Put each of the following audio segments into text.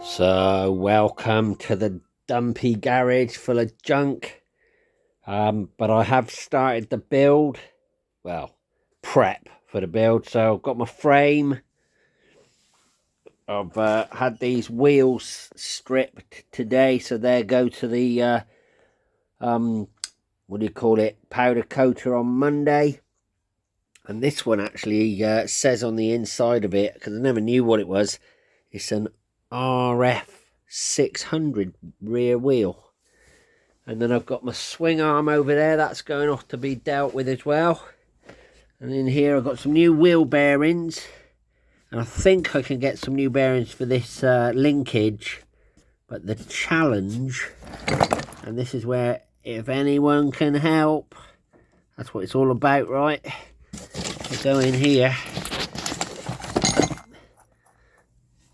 So welcome to the dumpy garage full of junk, but I have started the build, well, prep for the build. So I've got my frame, I've had these wheels stripped today, so they go to the what do you call it, powder coater on Monday. And this one actually says on the inside of it, because I never knew what it was, it's an RF600 rear wheel. And then I've got my swing arm over there, that's going off to be dealt with as well. And in here I've got some new wheel bearings, and I think I can get some new bearings for this linkage. But the challenge, and this is where if anyone can help, that's what it's all about, right? I go in here,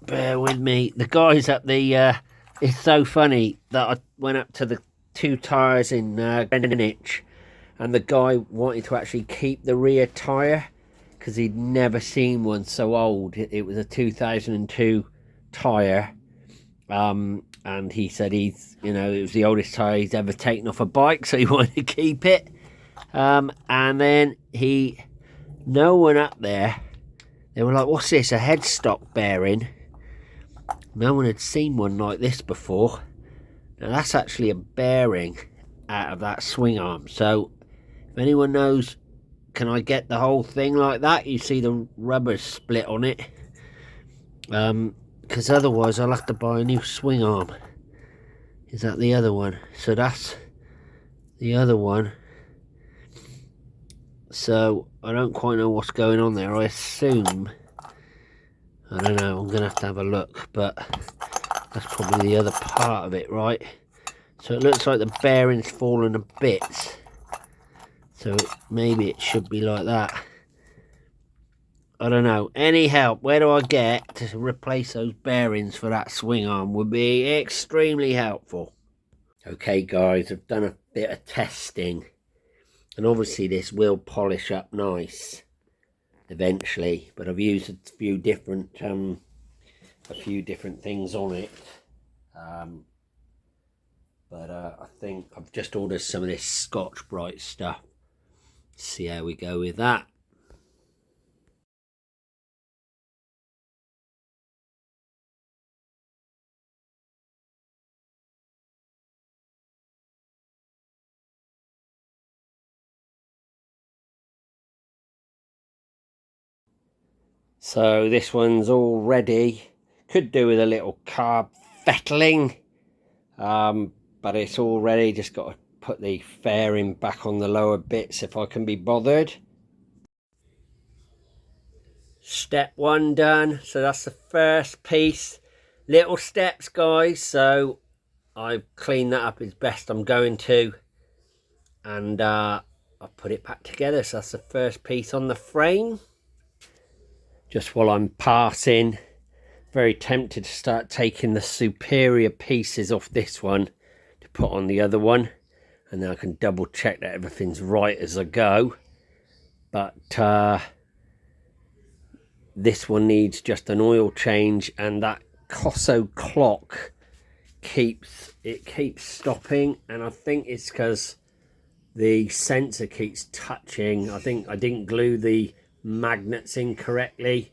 bear with me, the guys at the it's so funny that I went up to the two tyres in Greenwich, and the guy wanted to actually keep the rear tyre because he'd never seen one so old. It was a 2002 tyre, and he said it was the oldest tyre he's ever taken off a bike, so he wanted to keep it. And then no one up there, they were like, what's this, a headstock bearing? No one had seen one like this before. Now that's actually a bearing out of that swing arm. So if anyone knows, can I get the whole thing like that? You see the rubber split on it, because otherwise I'll have to buy a new swing arm. Is that the other one? So that's the other one. So I don't quite know what's going on there. I assume, I don't know, I'm gonna have to have a look, but that's probably the other part of it, right? So it looks like the bearing's fallen to bits, so maybe it should be like that. I don't know. Any help, where do I get to replace those bearings for that swing arm would be extremely helpful. Okay guys, I've done a bit of testing, and obviously this will polish up nice eventually, but I've used a few different things on it, but I think I've just ordered some of this Scotch Brite stuff. See how we go with that. So this one's all ready. Could do with a little carb fettling, but it's all ready. Just got to put the fairing back on the lower bits if I can be bothered. Step one done. So that's the first piece. Little steps, guys. So I've cleaned that up as best I'm going to, and I'll put it back together. So that's the first piece on the frame. Just while I'm passing, very tempted to start taking the superior pieces off this one to put on the other one, and then I can double check that everything's right as I go. But this one needs just an oil change, and that Cosso clock keeps stopping, and I think it's because the sensor keeps touching. I think I didn't glue the magnets incorrectly,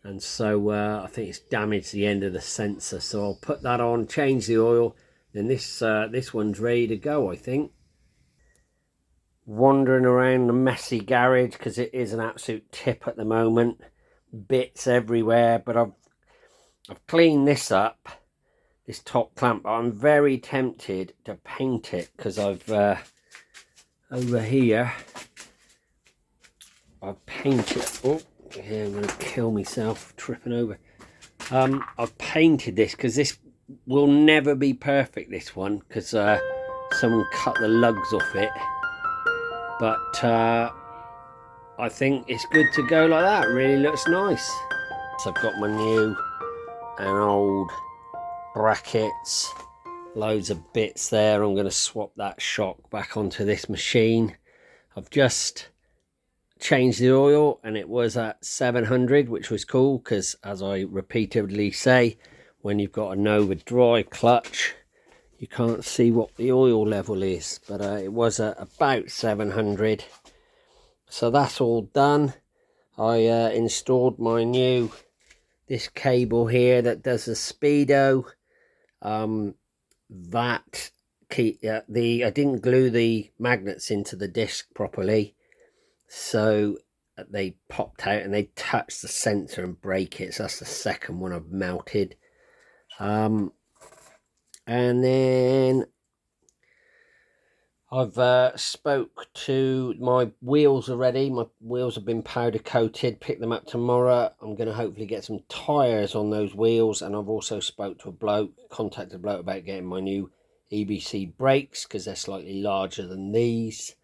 and so I think it's damaged the end of the sensor. So I'll put that on, change the oil, then this one's ready to go, I think. Wandering around the messy garage because it is an absolute tip at the moment, bits everywhere, but I've cleaned this up, this top clamp. I'm very tempted to paint it because I've over here I've painted, oh yeah, I'm going to kill myself tripping over. I've painted this because this will never be perfect, this one, because someone cut the lugs off it, but I think it's good to go like that. It really looks nice. So I've got my new and old brackets, loads of bits there. I'm going to swap that shock back onto this machine. I've just changed the oil and it was at 700, which was cool because, as I repeatedly say, when you've got an over dry clutch, you can't see what the oil level is, but it was at about 700. So that's all done. I installed my new, this cable here that does the speedo. That I didn't glue the magnets into the disc properly, so they popped out and they touched the sensor and break it. So that's the second one I've melted. And then I've spoke to my wheels already. My wheels have been powder coated. Pick them up tomorrow. I'm going to hopefully get some tyres on those wheels. And I've also spoke to a bloke, contacted a bloke about getting my new EBC brakes, because they're slightly larger than these.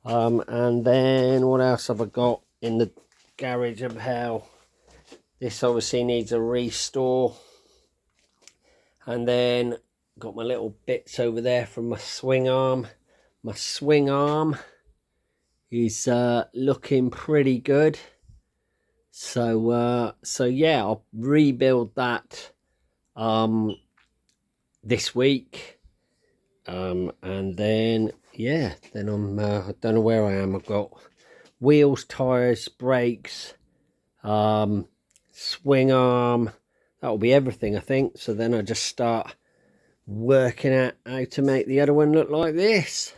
And then what else have I got in the garage of hell? This obviously needs a restore. And then got my little bits over there from my swing arm. My swing arm is looking pretty good. So yeah, I'll rebuild that this week. And then yeah, then I don't know where I am. I've got wheels, tires, brakes, swing arm. That'll be everything, I think. So then I just start working out how to make the other one look like this.